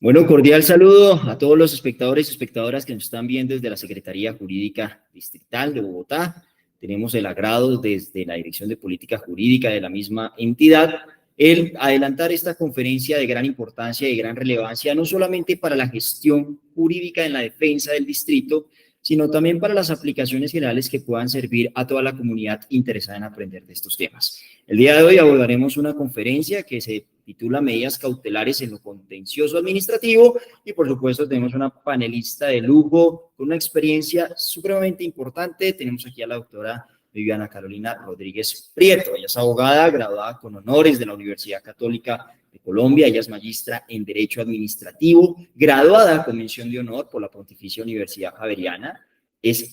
Bueno, cordial saludo a todos los espectadores y espectadoras que nos están viendo desde la Secretaría Jurídica Distrital de Bogotá. Tenemos el agrado desde la Dirección de Política Jurídica de la misma entidad el adelantar esta conferencia de gran importancia y de gran relevancia, no solamente para la gestión jurídica en la defensa del distrito, sino también para las aplicaciones generales que puedan servir a toda la comunidad interesada en aprender de estos temas. El día de hoy abordaremos una conferencia que se titula Medidas cautelares en lo contencioso administrativo y por supuesto tenemos una panelista de lujo con una experiencia supremamente importante. Tenemos aquí a la doctora Viviana Carolina Rodríguez Prieto. Ella es abogada graduada con honores de la Universidad Católica de Colombia. Ella es magistra en Derecho Administrativo, graduada con mención de honor por la Pontificia Universidad Javeriana.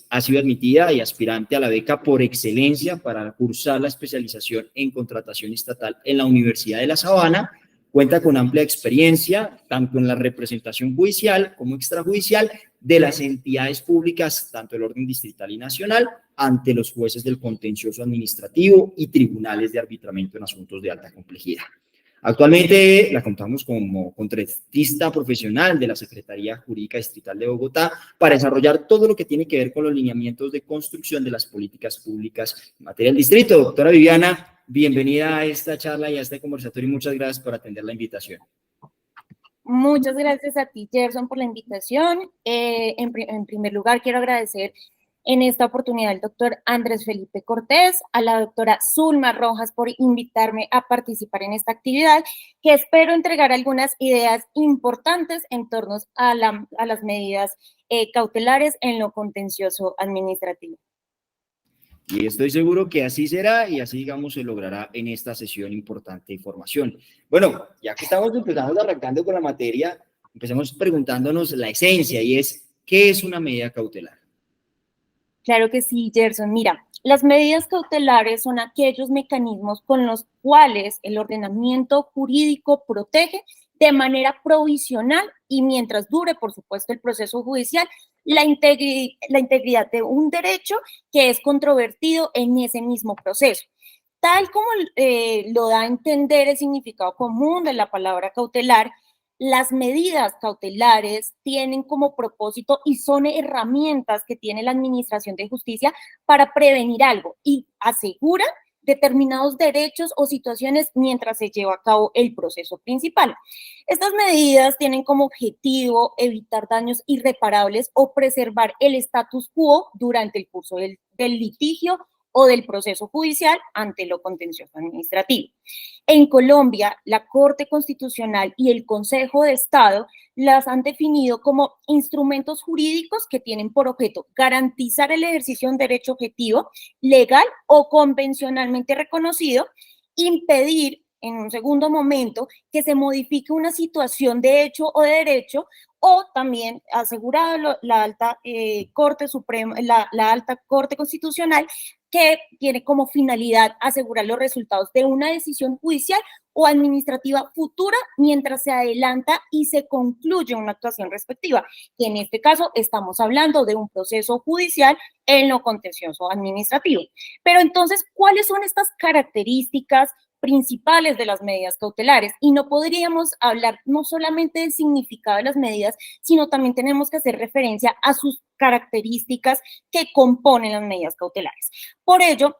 Ha sido admitida y aspirante a la beca por excelencia para cursar la especialización en contratación estatal en la Universidad de La Sabana. Cuenta con amplia experiencia, tanto en la representación judicial como extrajudicial de las entidades públicas, tanto del orden distrital y nacional, ante los jueces del contencioso administrativo y tribunales de arbitramiento en asuntos de alta complejidad. Actualmente la contamos como contratista profesional de la Secretaría Jurídica Distrital de Bogotá para desarrollar todo lo que tiene que ver con los lineamientos de construcción de las políticas públicas en materia del distrito. Doctora Viviana, bienvenida a esta charla y a este conversatorio y muchas gracias por atender la invitación. Muchas gracias a ti, Gerson, por la invitación. En primer lugar, quiero agradecer en esta oportunidad al doctor Andrés Felipe Cortés, a la doctora Zulma Rojas por invitarme a participar en esta actividad, que espero entregar algunas ideas importantes en torno a las medidas cautelares en lo contencioso administrativo. Y estoy seguro que así será y así, digamos, se logrará en esta sesión importante información. Bueno, ya que estamos arrancando con la materia, empecemos preguntándonos la esencia y es, ¿qué es una medida cautelar? Claro que sí, Gerson. Mira, las medidas cautelares son aquellos mecanismos con los cuales el ordenamiento jurídico protege de manera provisional y mientras dure, por supuesto, el proceso judicial, la integridad de un derecho que es controvertido en ese mismo proceso. Tal como lo da a entender el significado común de la palabra cautelar, las medidas cautelares tienen como propósito y son herramientas que tiene la Administración de Justicia para prevenir algo y aseguran determinados derechos o situaciones mientras se lleva a cabo el proceso principal. Estas medidas tienen como objetivo evitar daños irreparables o preservar el status quo durante el curso del litigio o del proceso judicial ante lo contencioso administrativo. En Colombia, la Corte Constitucional y el Consejo de Estado las han definido como instrumentos jurídicos que tienen por objeto garantizar el ejercicio de un derecho objetivo, legal o convencionalmente reconocido, impedir en un segundo momento que se modifique una situación de hecho o de derecho, o también asegurado la alta Corte Suprema, la alta Corte Constitucional, que tiene como finalidad asegurar los resultados de una decisión judicial o administrativa futura mientras se adelanta y se concluye una actuación respectiva. Y en este caso estamos hablando de un proceso judicial en lo contencioso administrativo. Pero entonces, ¿cuáles son estas características principales de las medidas cautelares? Y no podríamos hablar no solamente del significado de las medidas, sino también tenemos que hacer referencia a sus características que componen las medidas cautelares. Por ello,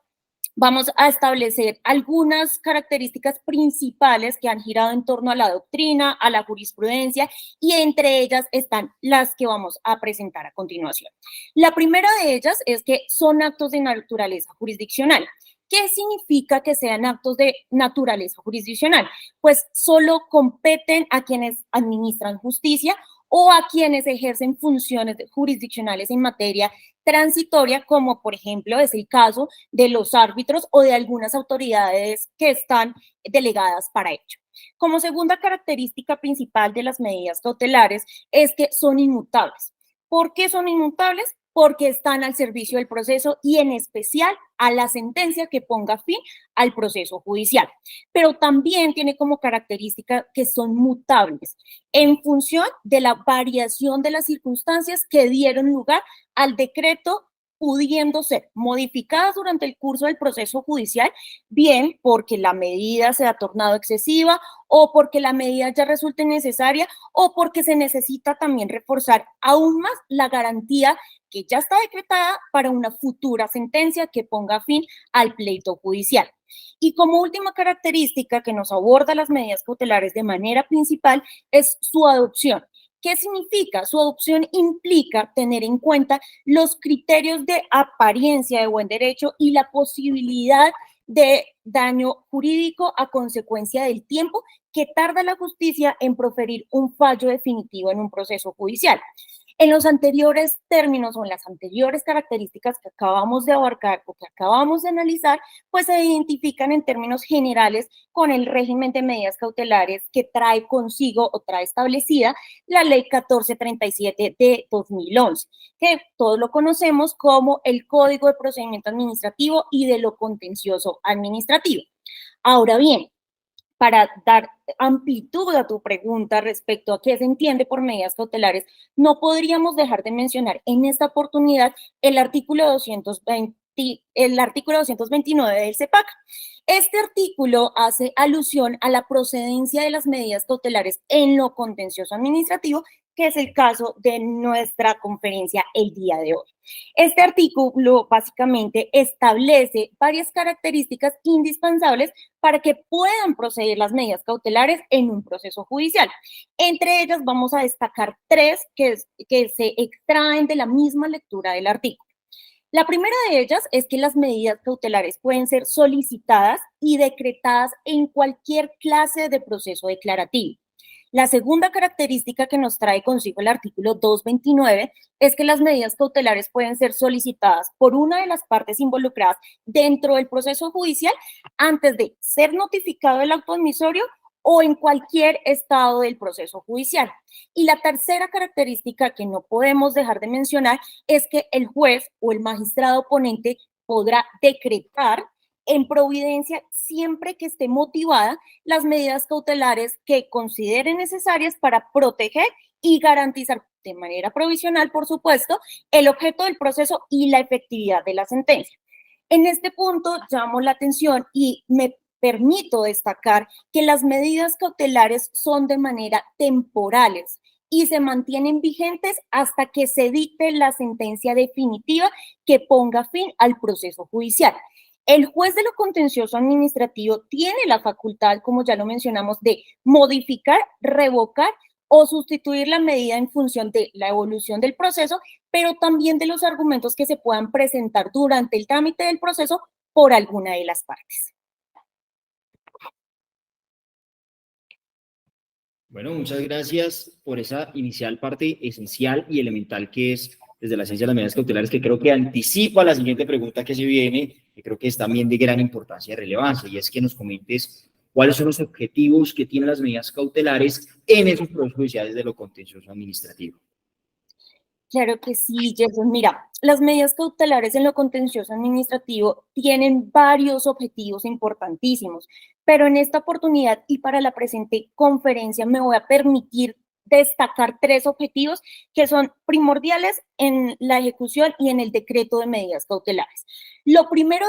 vamos a establecer algunas características principales que han girado en torno a la doctrina, a la jurisprudencia, y entre ellas están las que vamos a presentar a continuación. La primera de ellas es que son actos de naturaleza jurisdiccional. ¿Qué significa que sean actos de naturaleza jurisdiccional? Pues solo competen a quienes administran justicia o a quienes ejercen funciones jurisdiccionales en materia transitoria, como por ejemplo es el caso de los árbitros o de algunas autoridades que están delegadas para ello. Como segunda característica principal de las medidas cautelares es que son inmutables. ¿Por qué son inmutables? Porque están al servicio del proceso y en especial a la sentencia que ponga fin al proceso judicial. Pero también tiene como característica que son mutables en función de la variación de las circunstancias que dieron lugar al decreto pudiendo ser modificadas durante el curso del proceso judicial, bien porque la medida se ha tornado excesiva o porque la medida ya resulte necesaria o porque se necesita también reforzar aún más la garantía que ya está decretada para una futura sentencia que ponga fin al pleito judicial. Y como última característica que nos aborda las medidas cautelares de manera principal es su adopción. ¿Qué significa? Su adopción implica tener en cuenta los criterios de apariencia de buen derecho y la posibilidad de daño jurídico a consecuencia del tiempo que tarda la justicia en proferir un fallo definitivo en un proceso judicial. En los anteriores términos o en las anteriores características que acabamos de abarcar o que acabamos de analizar, pues se identifican en términos generales con el régimen de medidas cautelares que trae consigo o trae establecida la Ley 1437 de 2011, que todos lo conocemos como el Código de Procedimiento Administrativo y de lo Contencioso Administrativo. Ahora bien, para dar amplitud a tu pregunta respecto a qué se entiende por medidas cautelares, no podríamos dejar de mencionar en esta oportunidad el artículo 229 del CEPAC. Este artículo hace alusión a la procedencia de las medidas cautelares en lo contencioso administrativo, que es el caso de nuestra conferencia el día de hoy. Este artículo básicamente establece varias características indispensables para que puedan proceder las medidas cautelares en un proceso judicial. Entre ellas vamos a destacar tres que se extraen de la misma lectura del artículo. La primera de ellas es que las medidas cautelares pueden ser solicitadas y decretadas en cualquier clase de proceso declarativo. La segunda característica que nos trae consigo el artículo 229 es que las medidas cautelares pueden ser solicitadas por una de las partes involucradas dentro del proceso judicial antes de ser notificado el acto admisorio o en cualquier estado del proceso judicial. Y la tercera característica que no podemos dejar de mencionar es que el juez o el magistrado ponente podrá decretar en providencia siempre que esté motivada las medidas cautelares que considere necesarias para proteger y garantizar de manera provisional, por supuesto, el objeto del proceso y la efectividad de la sentencia. En este punto llamo la atención y me permito destacar que las medidas cautelares son de manera temporales y se mantienen vigentes hasta que se dicte la sentencia definitiva que ponga fin al proceso judicial. El juez de lo contencioso administrativo tiene la facultad, como ya lo mencionamos, de modificar, revocar o sustituir la medida en función de la evolución del proceso, pero también de los argumentos que se puedan presentar durante el trámite del proceso por alguna de las partes. Bueno, muchas gracias por esa inicial parte esencial y elemental que es desde la ciencia de las medidas cautelares, que creo que anticipa la siguiente pregunta que se viene, que creo que es también de gran importancia y relevancia, y es que nos comentes cuáles son los objetivos que tienen las medidas cautelares en esos procesos judiciales de lo contencioso administrativo. Claro que sí, Gerson. Mira, las medidas cautelares en lo contencioso administrativo tienen varios objetivos importantísimos, pero en esta oportunidad y para la presente conferencia me voy a permitir destacar tres objetivos que son primordiales en la ejecución y en el decreto de medidas cautelares. Lo primero,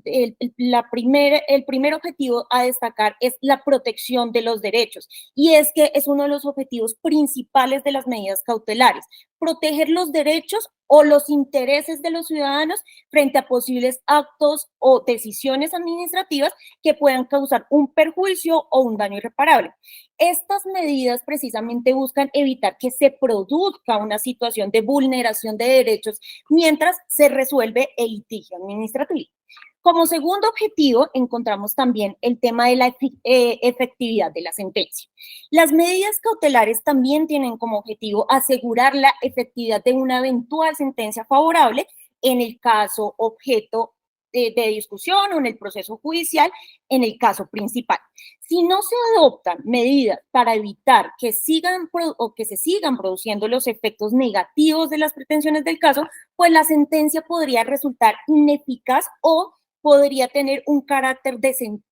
el primer objetivo a destacar es la protección de los derechos, y es que es uno de los objetivos principales de las medidas cautelares, proteger los derechos o los intereses de los ciudadanos frente a posibles actos o decisiones administrativas que puedan causar un perjuicio o un daño irreparable. Estas medidas precisamente buscan evitar que se produzca una situación de vulneración de derechos mientras se resuelve el litigio administrativo. Como segundo objetivo, encontramos también el tema de la efectividad de la sentencia. Las medidas cautelares también tienen como objetivo asegurar la efectividad de una eventual sentencia favorable en el caso objeto de discusión o en el proceso judicial, en el caso principal. Si no se adoptan medidas para evitar que se sigan produciendo los efectos negativos de las pretensiones del caso, pues la sentencia podría resultar ineficaz o podría tener un carácter un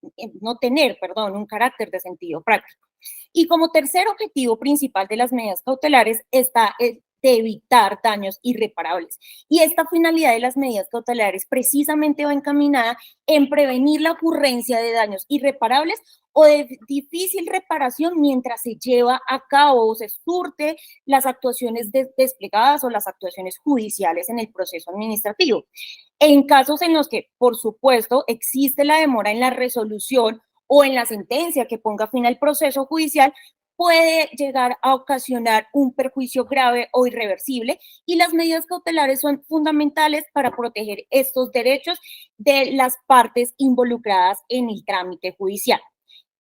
carácter de sentido práctico. Y como tercer objetivo principal de las medidas cautelares está de evitar daños irreparables. Y esta finalidad de las medidas cautelares precisamente va encaminada en prevenir la ocurrencia de daños irreparables o de difícil reparación mientras se lleva a cabo o se surte las actuaciones desplegadas o las actuaciones judiciales en el proceso administrativo. En casos en los que, por supuesto, existe la demora en la resolución o en la sentencia que ponga fin al proceso judicial, puede llegar a ocasionar un perjuicio grave o irreversible, y las medidas cautelares son fundamentales para proteger estos derechos de las partes involucradas en el trámite judicial.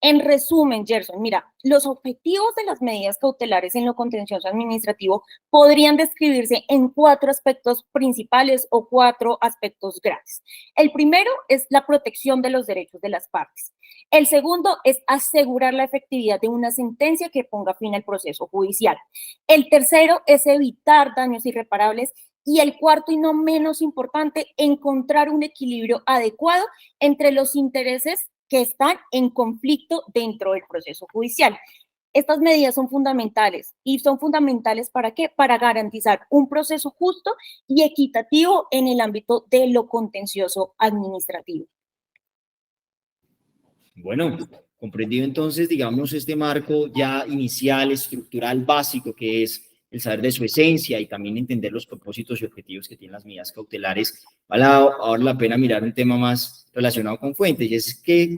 En resumen, Gerson, mira, los objetivos de las medidas cautelares en lo contencioso administrativo podrían describirse en 4 aspectos principales o 4 aspectos grandes. El primero es la protección de los derechos de las partes. El segundo es asegurar la efectividad de una sentencia que ponga fin al proceso judicial. El tercero es evitar daños irreparables. Y el cuarto y no menos importante, encontrar un equilibrio adecuado entre los intereses que están en conflicto dentro del proceso judicial. Estas medidas son fundamentales. ¿Y son fundamentales para qué? Para garantizar un proceso justo y equitativo en el ámbito de lo contencioso administrativo. Bueno, comprendido entonces, digamos, este marco ya inicial, estructural, básico, que es el saber de su esencia y también entender los propósitos y objetivos que tienen las medidas cautelares, vale ahora la pena mirar un tema más relacionado con fuentes, y es que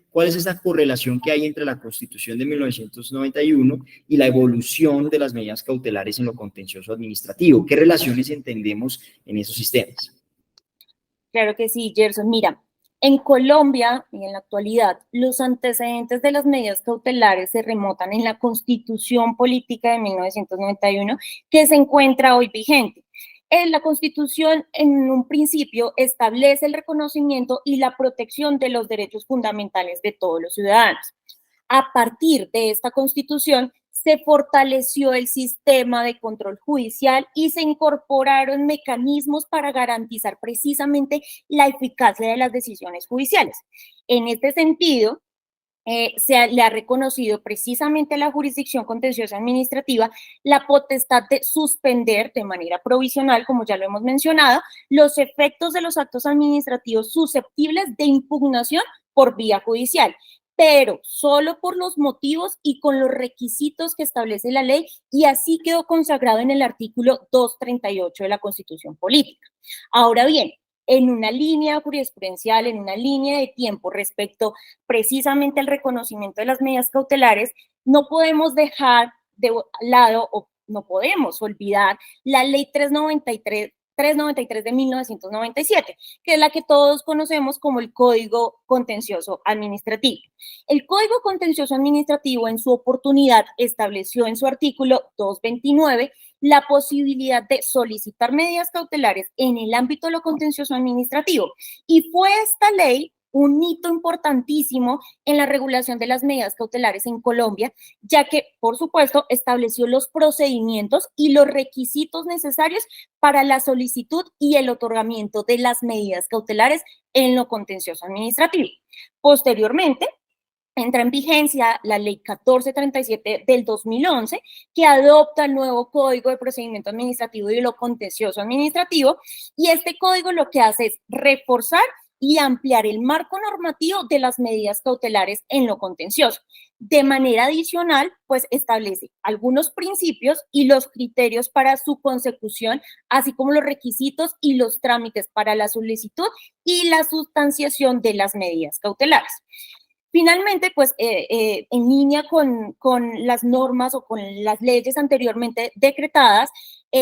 ¿cuál es esa correlación que hay entre la Constitución de 1991 y la evolución de las medidas cautelares en lo contencioso administrativo? ¿Qué relaciones entendemos en esos sistemas? Claro que sí, Gerson. Mira, en Colombia y en la actualidad, los antecedentes de las medidas cautelares se remontan en la Constitución Política de 1991, que se encuentra hoy vigente. La Constitución, en un principio, establece el reconocimiento y la protección de los derechos fundamentales de todos los ciudadanos. A partir de esta Constitución, se fortaleció el sistema de control judicial y se incorporaron mecanismos para garantizar precisamente la eficacia de las decisiones judiciales. En este sentido, se le ha reconocido precisamente a la jurisdicción contenciosa administrativa la potestad de suspender de manera provisional, como ya lo hemos mencionado, los efectos de los actos administrativos susceptibles de impugnación por vía judicial, pero solo por los motivos y con los requisitos que establece la ley, y así quedó consagrado en el artículo 238 de la Constitución Política. Ahora bien, en una línea jurisprudencial, en una línea de tiempo respecto precisamente al reconocimiento de las medidas cautelares, no podemos dejar de lado o no podemos olvidar la ley 393 de 1997, que es la que todos conocemos como el Código Contencioso Administrativo. El Código Contencioso Administrativo, en su oportunidad, estableció en su artículo 229 la posibilidad de solicitar medidas cautelares en el ámbito de lo contencioso administrativo. Y fue esta ley un hito importantísimo en la regulación de las medidas cautelares en Colombia, ya que, por supuesto, estableció los procedimientos y los requisitos necesarios para la solicitud y el otorgamiento de las medidas cautelares en lo contencioso administrativo. Posteriormente, entra en vigencia la ley 1437 del 2011, que adopta el nuevo Código de Procedimiento Administrativo y de lo Contencioso Administrativo, y este código lo que hace es reforzar y ampliar el marco normativo de las medidas cautelares en lo contencioso. De manera adicional, pues establece algunos principios y los criterios para su consecución, así como los requisitos y los trámites para la solicitud y la sustanciación de las medidas cautelares. Finalmente, pues en línea con las normas o con las leyes anteriormente decretadas,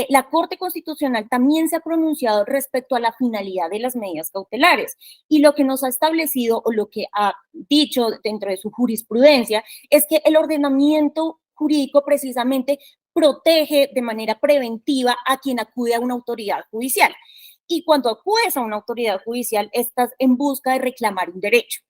la Corte Constitucional también se ha pronunciado respecto a la finalidad de las medidas cautelares, y lo que nos ha establecido o lo que ha dicho dentro de su jurisprudencia es que el ordenamiento jurídico precisamente protege de manera preventiva a quien acude a una autoridad judicial. Y cuando acudes a una autoridad judicial, estás en busca de reclamar un derecho.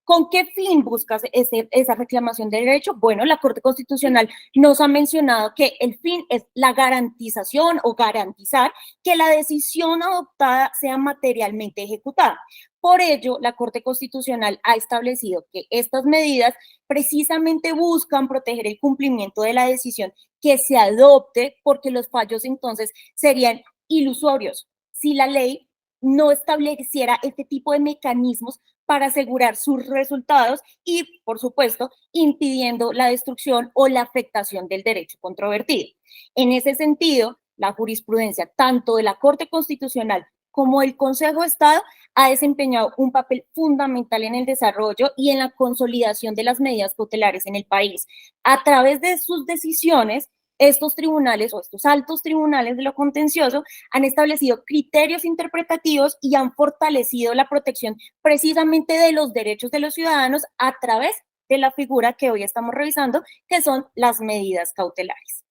¿Con qué fin buscas esa reclamación de derecho? Bueno, la Corte Constitucional nos ha mencionado que el fin es la garantización o garantizar que la decisión adoptada sea materialmente ejecutada. Por ello, la Corte Constitucional ha establecido que estas medidas precisamente buscan proteger el cumplimiento de la decisión que se adopte, porque los fallos entonces serían ilusorios si la ley no estableciera este tipo de mecanismos para asegurar sus resultados y, por supuesto, impidiendo la destrucción o la afectación del derecho controvertido. En ese sentido, la jurisprudencia tanto de la Corte Constitucional como el Consejo de Estado ha desempeñado un papel fundamental en el desarrollo y en la consolidación de las medidas cautelares en el país. A través de sus decisiones, estos tribunales o estos altos tribunales de lo contencioso han establecido criterios interpretativos y han fortalecido la protección precisamente de los derechos de los ciudadanos a través de la figura que hoy estamos revisando, que son las medidas cautelares.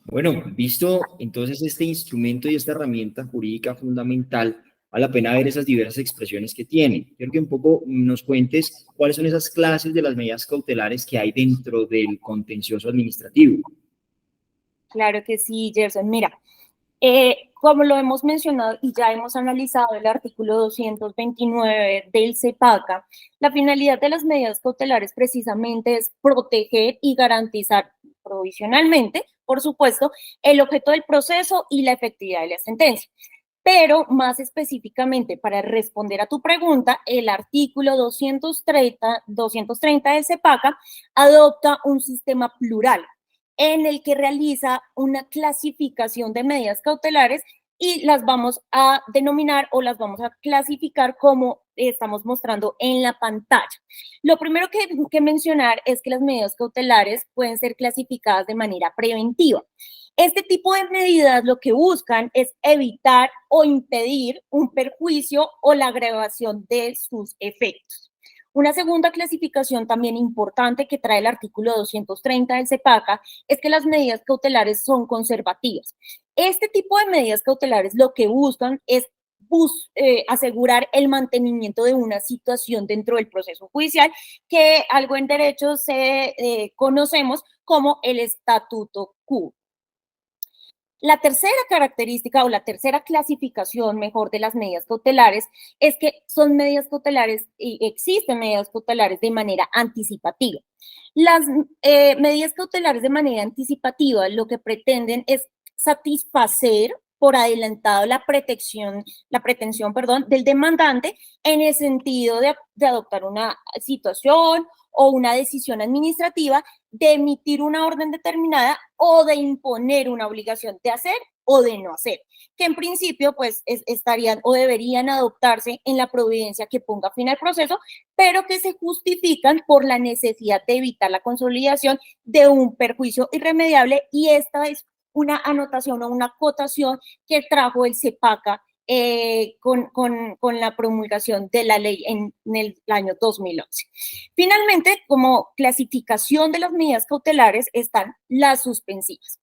Bueno, visto entonces este instrumento y esta herramienta jurídica fundamental, vale la pena ver esas diversas expresiones que tiene. Quiero que un poco nos cuentes cuáles son esas clases de las medidas cautelares que hay dentro del contencioso administrativo. Claro que sí, Gerson. Mira, como lo hemos mencionado y ya hemos analizado el artículo 229 del CEPACA, la finalidad de las medidas cautelares precisamente es proteger y garantizar provisionalmente, por supuesto, el objeto del proceso y la efectividad de la sentencia. Pero más específicamente, para responder a tu pregunta, el artículo 230 del CEPACA adopta un sistema plural en el que realiza una clasificación de medidas cautelares y las vamos a denominar o las vamos a clasificar como estamos mostrando en la pantalla. Lo primero que mencionar es que las medidas cautelares pueden ser clasificadas de manera preventiva. Este tipo de medidas lo que buscan es evitar o impedir un perjuicio o la agravación de sus efectos. Una segunda clasificación también importante que trae el artículo 230 del CEPACA es que las medidas cautelares son conservativas. Este tipo de medidas cautelares lo que buscan es asegurar el mantenimiento de una situación dentro del proceso judicial, que algo en derecho conocemos como el statuto quo. La tercera característica o la tercera clasificación mejor de las medidas cautelares es que son medidas cautelares y existen medidas cautelares de manera anticipativa. Las medidas cautelares de manera anticipativa lo que pretenden es satisfacer por adelantado la pretensión del demandante en el sentido de adoptar una situación o una decisión administrativa, de emitir una orden determinada o de imponer una obligación de hacer o de no hacer, que en principio pues estarían o deberían adoptarse en la providencia que ponga fin al proceso, pero que se justifican por la necesidad de evitar la consolidación de un perjuicio irremediable, y esta es una anotación o una acotación que trajo el CEPACA con la promulgación de la ley en el año 2011. Finalmente, como clasificación de las medidas cautelares están las suspensivas.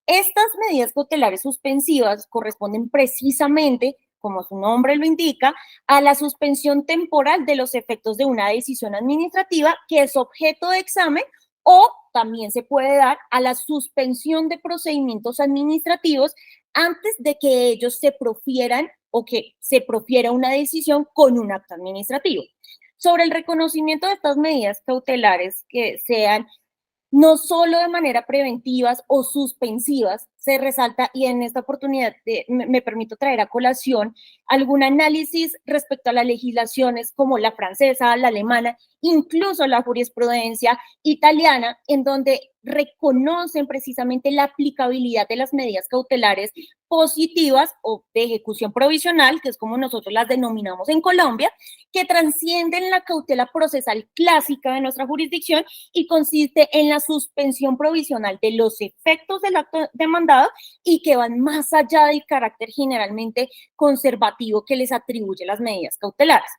Estas medidas cautelares suspensivas corresponden precisamente, como su nombre lo indica, a la suspensión temporal de los efectos de una decisión administrativa que es objeto de examen, o también se puede dar a la suspensión de procedimientos administrativos antes de que ellos se profieran o que se profiera una decisión con un acto administrativo. Sobre el reconocimiento de estas medidas cautelares que sean no solo de manera preventivas o suspensivas, se resalta, y en esta oportunidad me permito traer a colación algún análisis respecto a las legislaciones como la francesa, la alemana, incluso la jurisprudencia italiana, en donde reconocen precisamente la aplicabilidad de las medidas cautelares positivas o de ejecución provisional, que es como nosotros las denominamos en Colombia, que trascienden la cautela procesal clásica de nuestra jurisdicción y consiste en la suspensión provisional de los efectos del acto demandado nombrado y que van más allá del carácter generalmente conservativo que les atribuye las medidas cautelares.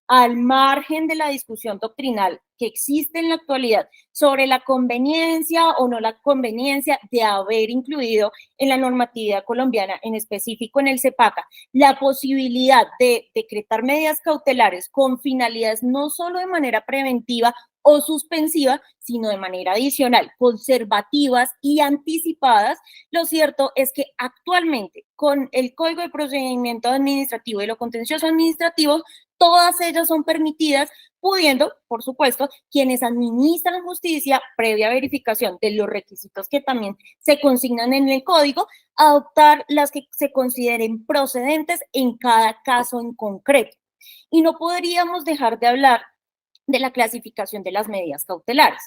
Al margen de la discusión doctrinal que existe en la actualidad sobre la conveniencia o no la conveniencia de haber incluido en la normatividad colombiana, en específico en el CEPACA, la posibilidad de decretar medidas cautelares con finalidades no solo de manera preventiva o suspensiva, sino de manera adicional, conservativas y anticipadas, lo cierto es que actualmente con el Código de Procedimiento Administrativo y lo contencioso administrativo, todas ellas son permitidas, pudiendo, por supuesto, quienes administran justicia, previa verificación de los requisitos que también se consignan en el código, adoptar las que se consideren procedentes en cada caso en concreto. Y no podríamos dejar de hablar de la clasificación de las medidas cautelares.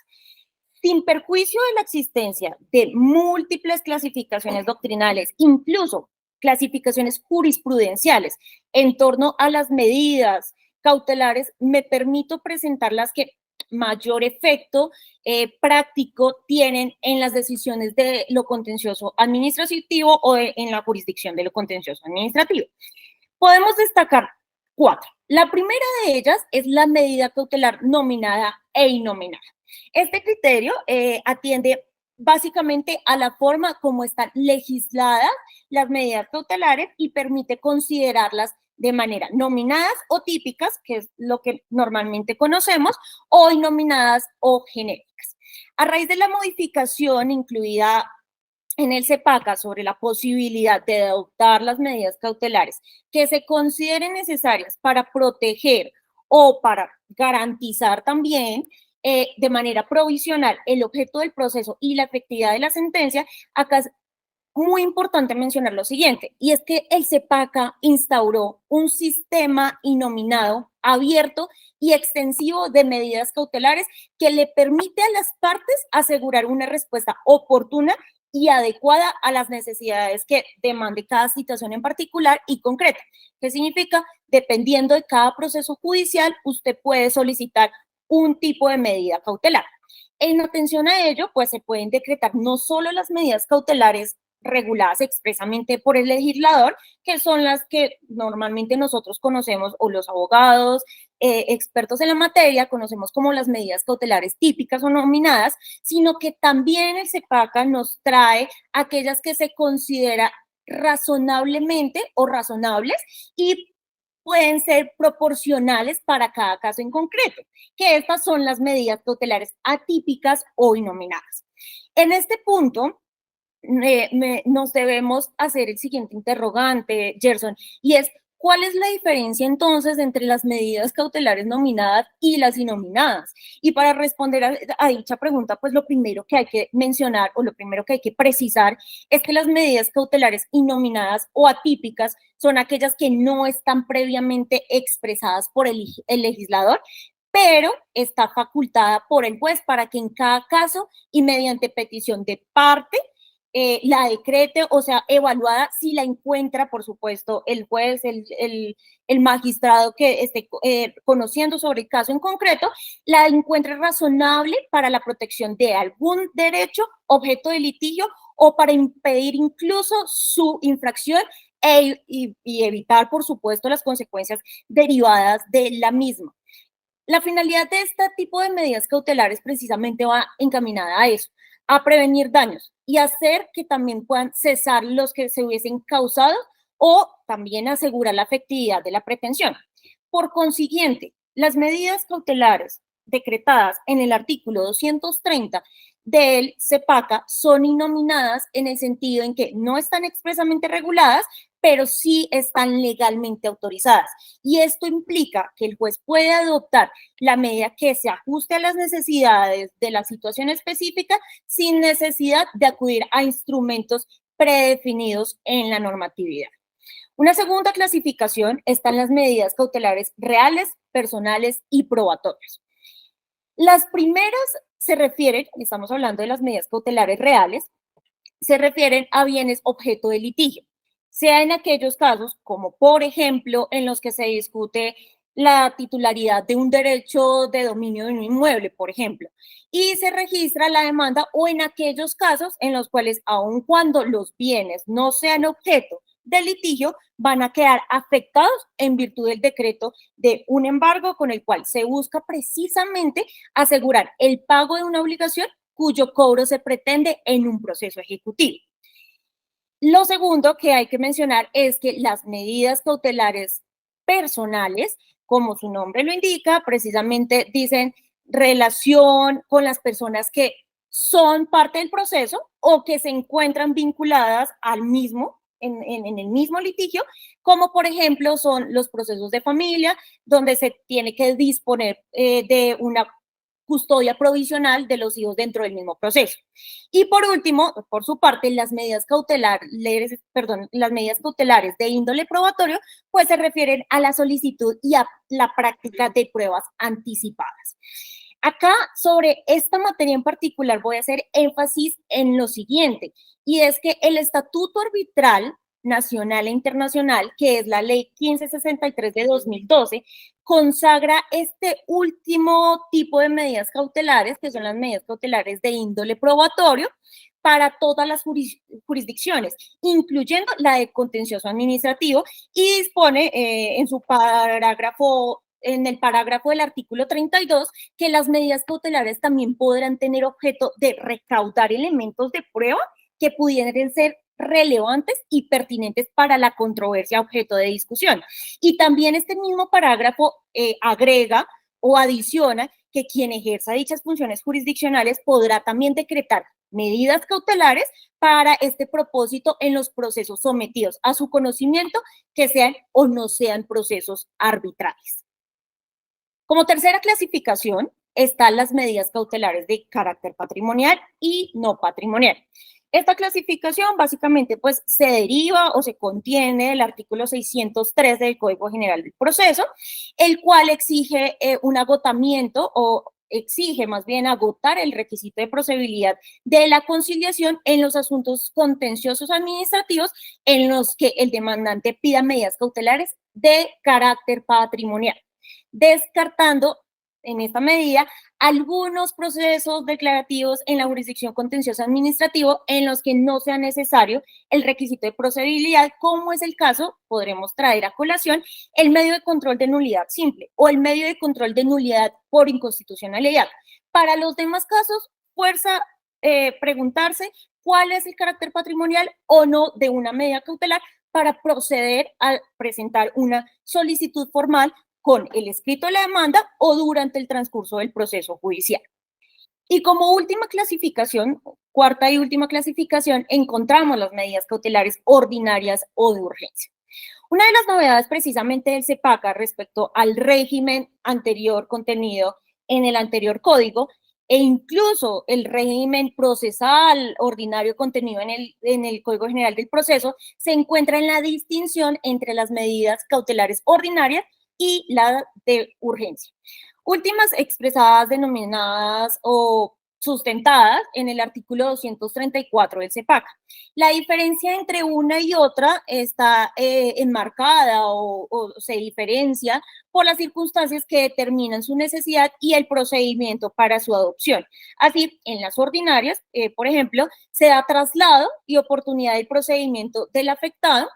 Sin perjuicio de la existencia de múltiples clasificaciones doctrinales, incluso clasificaciones jurisprudenciales en torno a las medidas cautelares, me permito presentar las que mayor efecto práctico tienen en las decisiones de lo contencioso administrativo o en la jurisdicción de lo contencioso administrativo. Podemos destacar 4. La primera de ellas es la medida cautelar nominada e innominada. Este criterio atiende básicamente a la forma como están legisladas las medidas cautelares y permite considerarlas de manera nominadas o típicas, que es lo que normalmente conocemos, o innominadas o genéricas. A raíz de la modificación incluida en el CEPACA sobre la posibilidad de adoptar las medidas cautelares que se consideren necesarias para proteger o para garantizar también de manera provisional el objeto del proceso y la efectividad de la sentencia, acá es muy importante mencionar lo siguiente, y es que el CEPACA instauró un sistema innominado, abierto y extensivo de medidas cautelares que le permite a las partes asegurar una respuesta oportuna y adecuada a las necesidades que demande cada situación en particular y concreta. ¿Qué significa? Dependiendo de cada proceso judicial, usted puede solicitar un tipo de medida cautelar. En atención a ello, pues se pueden decretar no solo las medidas cautelares reguladas expresamente por el legislador, que son las que normalmente nosotros conocemos, o los abogados, expertos en la materia, conocemos como las medidas cautelares típicas o nominadas, sino que también el CEPACA nos trae aquellas que se considera razonablemente o razonables y pueden ser proporcionales para cada caso en concreto, que estas son las medidas cautelares atípicas o innominadas. En este punto, nos debemos hacer el siguiente interrogante, Gerson, y es, ¿cuál es la diferencia entonces entre las medidas cautelares nominadas y las innominadas? Y para responder a dicha pregunta, pues lo primero que hay que mencionar o lo primero que hay que precisar es que las medidas cautelares innominadas o atípicas son aquellas que no están previamente expresadas por el legislador, pero está facultada por el juez para que en cada caso y mediante petición de parte la decrete, o sea, evaluada si la encuentra, por supuesto, el juez, el magistrado que esté conociendo sobre el caso en concreto, la encuentre razonable para la protección de algún derecho, objeto de litigio, o para impedir incluso su infracción y evitar, por supuesto, las consecuencias derivadas de la misma. La finalidad de este tipo de medidas cautelares precisamente va encaminada a eso, a prevenir daños y hacer que también puedan cesar los que se hubiesen causado o también asegurar la efectividad de la pretensión. Por consiguiente, las medidas cautelares decretadas en el artículo 230 del CEPACA son innominadas en el sentido en que no están expresamente reguladas, pero sí están legalmente autorizadas. Y esto implica que el juez puede adoptar la medida que se ajuste a las necesidades de la situación específica sin necesidad de acudir a instrumentos predefinidos en la normatividad. Una segunda clasificación están las medidas cautelares reales, personales y probatorias. Las primeras se refieren, estamos hablando de las medidas cautelares reales, se refieren a bienes objeto de litigio, sea en aquellos casos como, por ejemplo, en los que se discute la titularidad de un derecho de dominio de un inmueble, por ejemplo, y se registra la demanda o en aquellos casos en los cuales, aun cuando los bienes no sean objeto de litigio, van a quedar afectados en virtud del decreto de un embargo con el cual se busca precisamente asegurar el pago de una obligación cuyo cobro se pretende en un proceso ejecutivo. Lo segundo que hay que mencionar es que las medidas cautelares personales, como su nombre lo indica, precisamente dicen relación con las personas que son parte del proceso o que se encuentran vinculadas al mismo, en el mismo litigio, como por ejemplo son los procesos de familia, donde se tiene que disponer de una custodia provisional de los hijos dentro del mismo proceso. Y por último, por su parte, las medidas cautelares de índole probatorio, pues se refieren a la solicitud y a la práctica de pruebas anticipadas. Acá, sobre esta materia en particular, voy a hacer énfasis en lo siguiente, y es que el estatuto arbitral nacional e internacional, que es la ley 1563 de 2012, consagra este último tipo de medidas cautelares, que son las medidas cautelares de índole probatorio, para todas las jurisdicciones, incluyendo la de contencioso administrativo, y dispone en el parágrafo del artículo 32, que las medidas cautelares también podrán tener objeto de recaudar elementos de prueba que pudieran ser relevantes y pertinentes para la controversia objeto de discusión. Y también este mismo parágrafo agrega o adiciona que quien ejerza dichas funciones jurisdiccionales podrá también decretar medidas cautelares para este propósito en los procesos sometidos a su conocimiento, que sean o no sean procesos arbitrales. Como tercera clasificación están las medidas cautelares de carácter patrimonial y no patrimonial. Esta clasificación básicamente pues se deriva o se contiene del artículo 603 del Código General del Proceso, el cual exige un agotamiento o exige más bien agotar el requisito de procedibilidad de la conciliación en los asuntos contenciosos administrativos en los que el demandante pida medidas cautelares de carácter patrimonial, descartando en esta medida algunos procesos declarativos en la jurisdicción contenciosa administrativo en los que no sea necesario el requisito de procedibilidad, como es el caso, podremos traer a colación, el medio de control de nulidad simple o el medio de control de nulidad por inconstitucionalidad. Para los demás casos, fuerza preguntarse cuál es el carácter patrimonial o no de una medida cautelar para proceder a presentar una solicitud formal con el escrito de la demanda o durante el transcurso del proceso judicial. Y como última clasificación, cuarta y última clasificación, encontramos las medidas cautelares ordinarias o de urgencia. Una de las novedades precisamente del CEPACA respecto al régimen anterior contenido en el anterior código e incluso el régimen procesal ordinario contenido en el Código General del Proceso se encuentra en la distinción entre las medidas cautelares ordinarias y la de urgencia. Últimas expresadas, denominadas o sustentadas en el artículo 234 del CEPACA. La diferencia entre una y otra está enmarcada o se diferencia por las circunstancias que determinan su necesidad y el procedimiento para su adopción. Así, en las ordinarias, por ejemplo, se da traslado y oportunidad del procedimiento del afectado,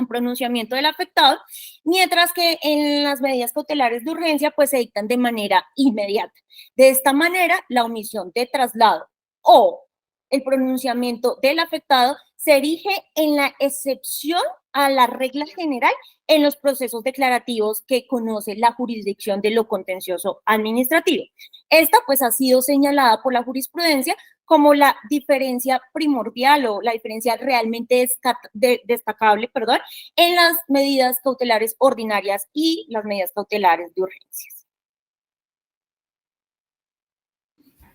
pronunciamiento del afectado, mientras que en las medidas cautelares de urgencia pues se dictan de manera inmediata. De esta manera, la omisión de traslado o el pronunciamiento del afectado se erige en la excepción a la regla general en los procesos declarativos que conoce la jurisdicción de lo contencioso administrativo. Esta pues ha sido señalada por la jurisprudencia como la diferencia primordial o la diferencia realmente destacable, en las medidas cautelares ordinarias y las medidas cautelares de urgencias.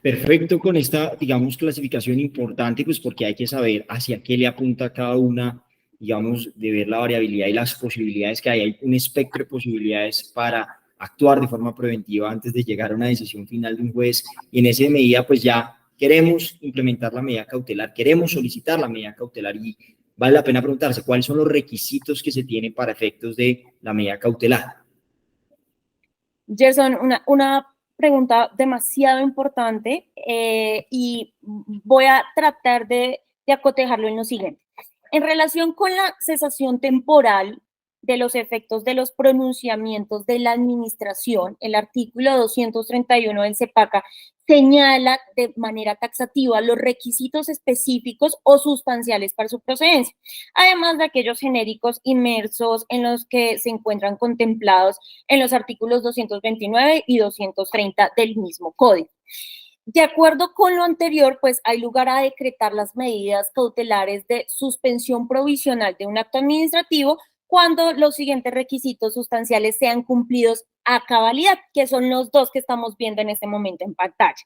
Perfecto, con esta, digamos, clasificación importante, pues porque hay que saber hacia qué le apunta cada una, digamos, de ver la variabilidad y las posibilidades que hay. Hay un espectro de posibilidades para actuar de forma preventiva antes de llegar a una decisión final de un juez, y en esa medida, pues ya queremos implementar la medida cautelar, queremos solicitar la medida cautelar, y vale la pena preguntarse cuáles son los requisitos que se tienen para efectos de la medida cautelar. Gerson, una pregunta demasiado importante y voy a tratar de acotejarlo en lo siguiente. En relación con la cesación temporal de los efectos de los pronunciamientos de la administración, el artículo 231 del CEPACA señala de manera taxativa los requisitos específicos o sustanciales para su procedencia, además de aquellos genéricos inmersos en los que se encuentran contemplados en los artículos 229 y 230 del mismo código. De acuerdo con lo anterior, pues hay lugar a decretar las medidas cautelares de suspensión provisional de un acto administrativo cuando los siguientes requisitos sustanciales sean cumplidos a cabalidad, que son los dos que estamos viendo en este momento en pantalla.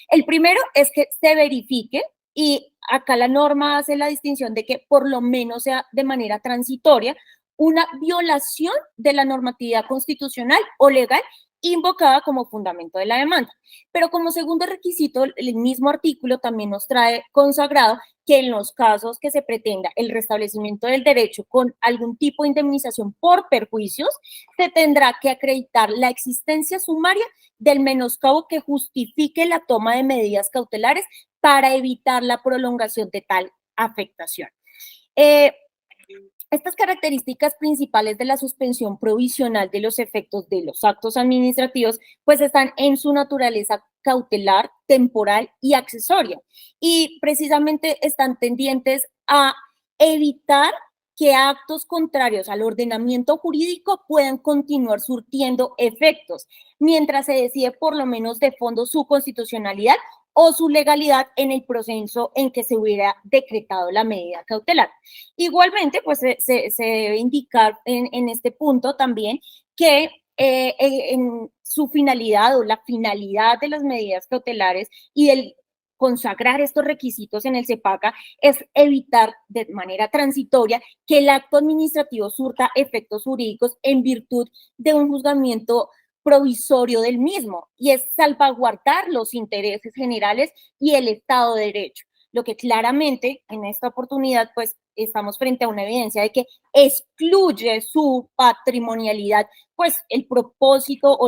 El primero es que se verifique, y acá la norma hace la distinción de que por lo menos sea de manera transitoria, una violación de la normatividad constitucional o legal invocada como fundamento de la demanda. Pero como segundo requisito, el mismo artículo también nos trae consagrado que en los casos que se pretenda el restablecimiento del derecho con algún tipo de indemnización por perjuicios, se tendrá que acreditar la existencia sumaria del menoscabo que justifique la toma de medidas cautelares para evitar la prolongación de tal afectación. Estas características principales de la suspensión provisional de los efectos de los actos administrativos, pues están en su naturaleza cautelar, temporal y accesoria. Y precisamente están tendientes a evitar que actos contrarios al ordenamiento jurídico puedan continuar surtiendo efectos, mientras se decide por lo menos de fondo su constitucionalidad o su legalidad en el proceso en que se hubiera decretado la medida cautelar. Igualmente, pues se debe indicar en este punto también que en su finalidad o la finalidad de las medidas cautelares y del consagrar estos requisitos en el CEPACA es evitar de manera transitoria que el acto administrativo surta efectos jurídicos en virtud de un juzgamiento provisorio del mismo, y es salvaguardar los intereses generales y el Estado de Derecho, lo que claramente en esta oportunidad pues estamos frente a una evidencia de que excluye su patrimonialidad, pues el propósito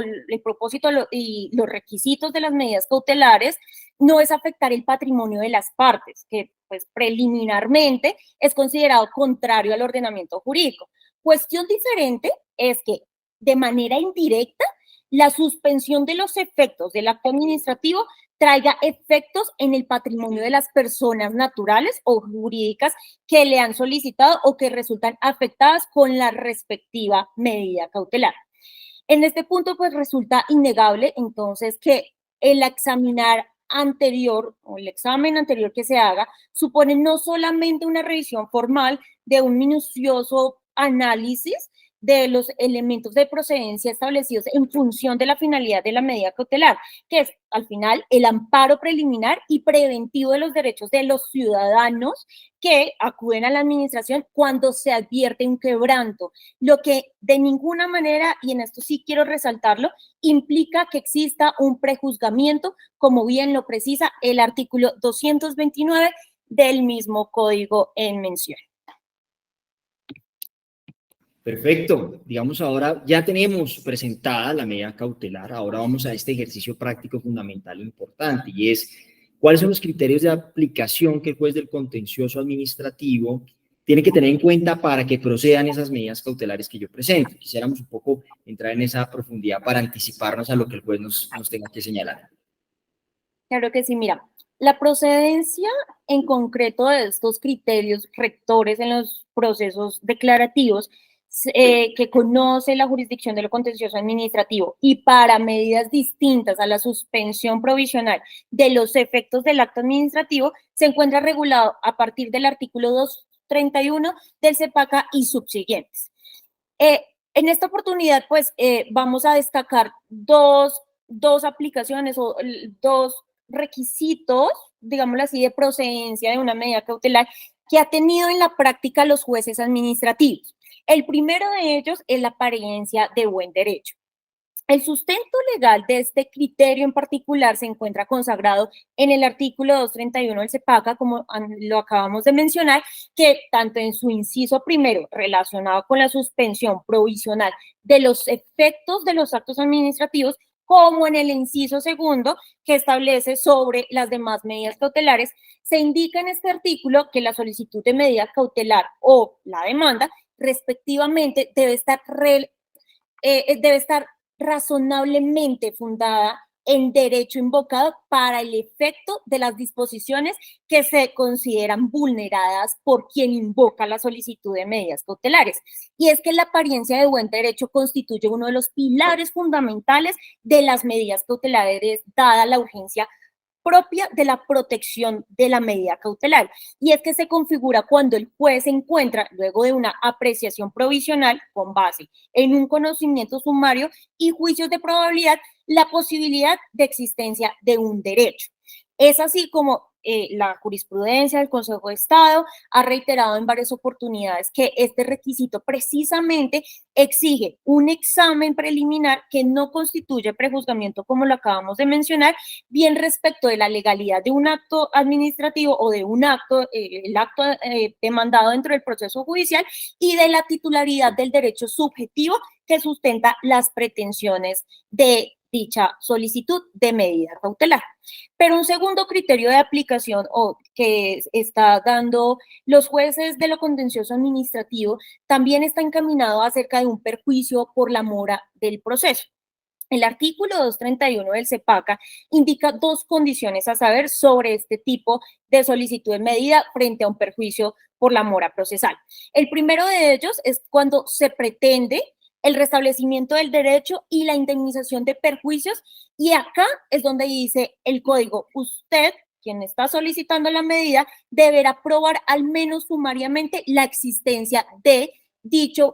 y los requisitos de las medidas cautelares no es afectar el patrimonio de las partes, que pues preliminarmente es considerado contrario al ordenamiento jurídico. Cuestión diferente es que de manera indirecta la suspensión de los efectos del acto administrativo traiga efectos en el patrimonio de las personas naturales o jurídicas que le han solicitado o que resultan afectadas con la respectiva medida cautelar. En este punto, pues resulta innegable entonces que el examinar anterior o el examen anterior que se haga supone no solamente una revisión formal de un minucioso análisis de los elementos de procedencia establecidos en función de la finalidad de la medida cautelar, que es al final el amparo preliminar y preventivo de los derechos de los ciudadanos que acuden a la administración cuando se advierte un quebranto, lo que de ninguna manera, y en esto sí quiero resaltarlo, implica que exista un prejuzgamiento, como bien lo precisa el artículo 229 del mismo código en mención. Perfecto. Digamos, ahora ya tenemos presentada la medida cautelar. Ahora vamos a este ejercicio práctico fundamental e importante, y es cuáles son los criterios de aplicación que el juez del contencioso administrativo tiene que tener en cuenta para que procedan esas medidas cautelares que yo presento. Quisiéramos un poco entrar en esa profundidad para anticiparnos a lo que el juez nos tenga que señalar. Claro que sí, mira, la procedencia en concreto de estos criterios rectores en los procesos declarativos que conoce la jurisdicción de lo contencioso administrativo y para medidas distintas a la suspensión provisional de los efectos del acto administrativo, se encuentra regulado a partir del artículo 231 del CEPACA y subsiguientes. En esta oportunidad, pues, vamos a destacar dos aplicaciones o dos requisitos, digámoslo así, de procedencia de una medida cautelar que ha tenido en la práctica los jueces administrativos. El primero de ellos es la apariencia de buen derecho. El sustento legal de este criterio en particular se encuentra consagrado en el artículo 231 del CEPACA, como lo acabamos de mencionar, que tanto en su inciso primero, relacionado con la suspensión provisional de los efectos de los actos administrativos, como en el inciso segundo, que establece sobre las demás medidas cautelares, se indica en este artículo que la solicitud de medida cautelar o la demanda, respectivamente, debe estar razonablemente fundada en derecho invocado para el efecto de las disposiciones que se consideran vulneradas por quien invoca la solicitud de medidas cautelares. Y es que la apariencia de buen derecho constituye uno de los pilares fundamentales de las medidas cautelares, dada la urgencia propia de la protección de la medida cautelar. Y es que se configura cuando el juez se encuentra, luego de una apreciación provisional con base en un conocimiento sumario y juicios de probabilidad, la posibilidad de existencia de un derecho. Es así como la jurisprudencia del Consejo de Estado ha reiterado en varias oportunidades que este requisito precisamente exige un examen preliminar que no constituye prejuzgamiento, como lo acabamos de mencionar, bien respecto de la legalidad de un acto administrativo o de un acto, el acto demandado dentro del proceso judicial, y de la titularidad del derecho subjetivo que sustenta las pretensiones de dicha solicitud de medida cautelar. Pero un segundo criterio de aplicación o que está dando los jueces de lo contencioso administrativo también está encaminado acerca de un perjuicio por la mora del proceso. El artículo 231 del CEPACA indica dos condiciones a saber sobre este tipo de solicitud de medida frente a un perjuicio por la mora procesal. El primero de ellos es cuando se pretende el restablecimiento del derecho y la indemnización de perjuicios, y acá es donde dice el código: usted, quien está solicitando la medida, deberá probar al menos sumariamente la existencia de dicha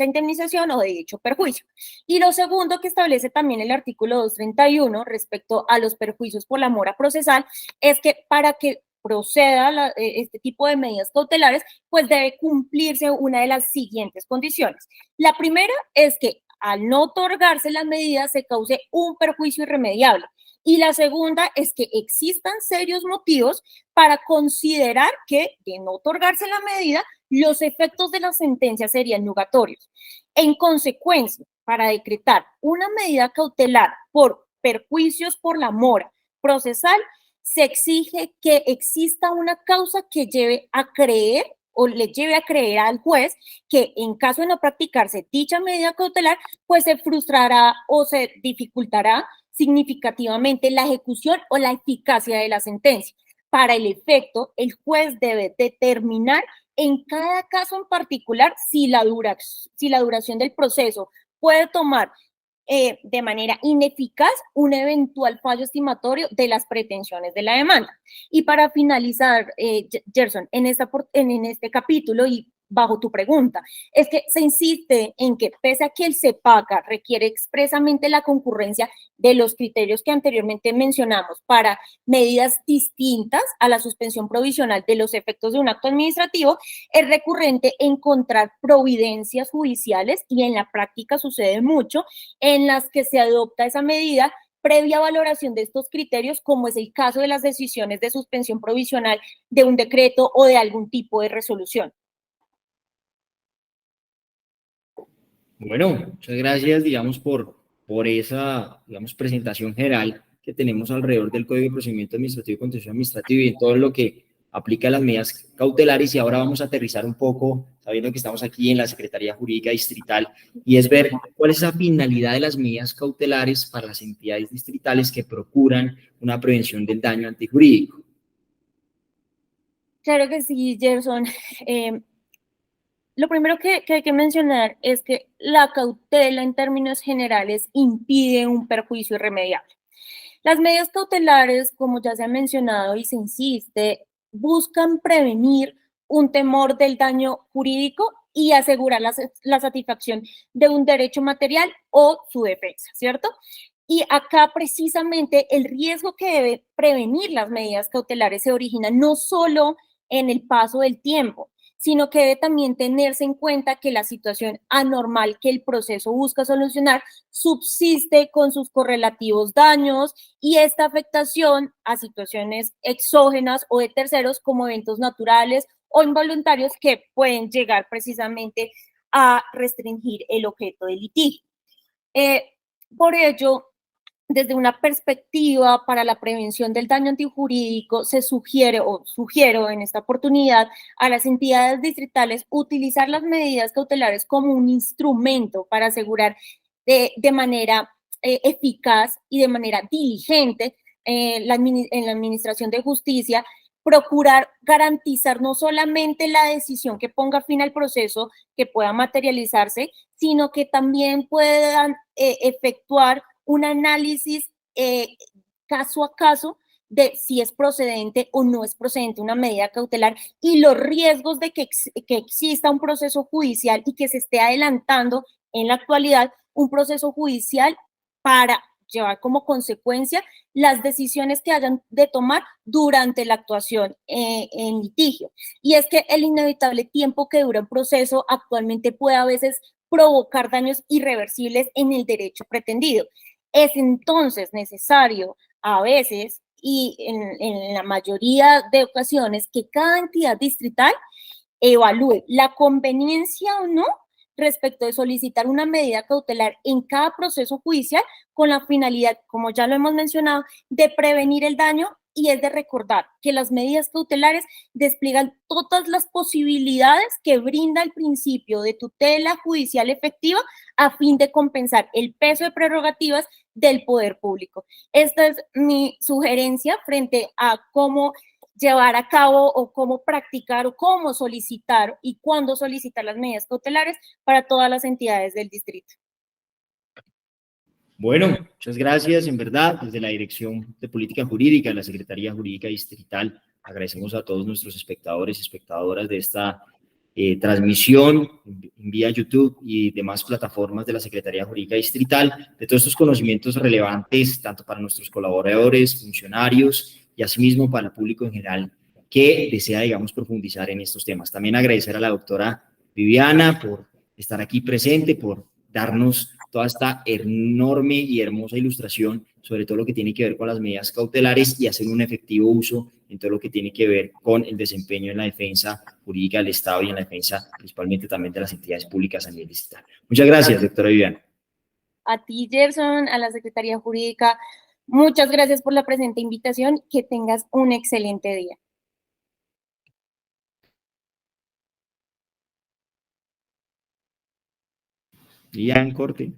indemnización o de dicho perjuicio. Y lo segundo que establece también el artículo 231 respecto a los perjuicios por la mora procesal es que para que proceda este tipo de medidas cautelares, pues debe cumplirse una de las siguientes condiciones. La primera es que al no otorgarse la medida se cause un perjuicio irremediable. Y la segunda es que existan serios motivos para considerar que, de no otorgarse la medida, los efectos de la sentencia serían nugatorios. En consecuencia, para decretar una medida cautelar por perjuicios por la mora procesal, se exige que exista una causa que lleve a creer o le lleve a creer al juez que en caso de no practicarse dicha medida cautelar, pues se frustrará o se dificultará significativamente la ejecución o la eficacia de la sentencia. Para el efecto, el juez debe determinar en cada caso en particular si la duración del proceso puede tomar de manera ineficaz un eventual fallo estimatorio de las pretensiones de la demanda. Y para finalizar, Gerson, en este capítulo y bajo tu pregunta, es que se insiste en que pese a que el CEPACA requiere expresamente la concurrencia de los criterios que anteriormente mencionamos para medidas distintas a la suspensión provisional de los efectos de un acto administrativo, es recurrente encontrar providencias judiciales, y en la práctica sucede mucho, en las que se adopta esa medida previa valoración de estos criterios, como es el caso de las decisiones de suspensión provisional de un decreto o de algún tipo de resolución. Bueno, muchas gracias, digamos, por esa, digamos, presentación general que tenemos alrededor del Código de Procedimiento Administrativo y Contencioso Administrativo y en todo lo que aplica a las medidas cautelares. Y ahora vamos a aterrizar un poco, sabiendo que estamos aquí en la Secretaría Jurídica Distrital, y es ver cuál es la finalidad de las medidas cautelares para las entidades distritales que procuran una prevención del daño antijurídico. Claro que sí, Gerson. Lo primero que hay que mencionar es que la cautela en términos generales impide un perjuicio irremediable. Las medidas cautelares, como ya se ha mencionado y se insiste, buscan prevenir un temor del daño jurídico y asegurar la satisfacción de un derecho material o su defensa, ¿cierto? Y acá precisamente el riesgo que debe prevenir las medidas cautelares se origina no solo en el paso del tiempo, sino que debe también tenerse en cuenta que la situación anormal que el proceso busca solucionar subsiste con sus correlativos daños y esta afectación a situaciones exógenas o de terceros como eventos naturales o involuntarios que pueden llegar precisamente a restringir el objeto del litigio. Por ello, desde una perspectiva para la prevención del daño antijurídico, se sugiere o sugiero en esta oportunidad a las entidades distritales utilizar las medidas cautelares como un instrumento para asegurar de manera eficaz y de manera diligente en la administración de justicia, procurar garantizar no solamente la decisión que ponga fin al proceso, que pueda materializarse, sino que también puedan efectuar un análisis caso a caso de si es procedente o no es procedente una medida cautelar y los riesgos de que exista un proceso judicial y que se esté adelantando en la actualidad un proceso judicial para llevar como consecuencia las decisiones que hayan de tomar durante la actuación en litigio. Y es que el inevitable tiempo que dura un proceso actualmente puede a veces provocar daños irreversibles en el derecho pretendido. Es entonces necesario a veces y en la mayoría de ocasiones que cada entidad distrital evalúe la conveniencia o no respecto de solicitar una medida cautelar en cada proceso judicial con la finalidad, como ya lo hemos mencionado, de prevenir el daño y es de recordar que las medidas cautelares despliegan todas las posibilidades que brinda el principio de tutela judicial efectiva a fin de compensar el peso de prerrogativas del poder público. Esta es mi sugerencia frente a cómo llevar a cabo o cómo practicar o cómo solicitar y cuándo solicitar las medidas cautelares para todas las entidades del distrito. Bueno, muchas gracias. En verdad, desde la Dirección de Política Jurídica de la Secretaría Jurídica Distrital, agradecemos a todos nuestros espectadores y espectadoras de esta transmisión en vía YouTube y demás plataformas de la Secretaría Jurídica Distrital, de todos estos conocimientos relevantes, tanto para nuestros colaboradores, funcionarios y asimismo para el público en general que desea, digamos, profundizar en estos temas. También agradecer a la doctora Viviana por estar aquí presente, por darnos toda esta enorme y hermosa ilustración sobre todo lo que tiene que ver con las medidas cautelares y hacer un efectivo uso en todo lo que tiene que ver con el desempeño en la defensa jurídica del Estado y en la defensa principalmente también de las entidades públicas a nivel distrital. Muchas gracias, doctora Viviana. A ti, Gerson, a la Secretaría Jurídica, muchas gracias por la presente invitación. Que tengas un excelente día. Y ya en corte.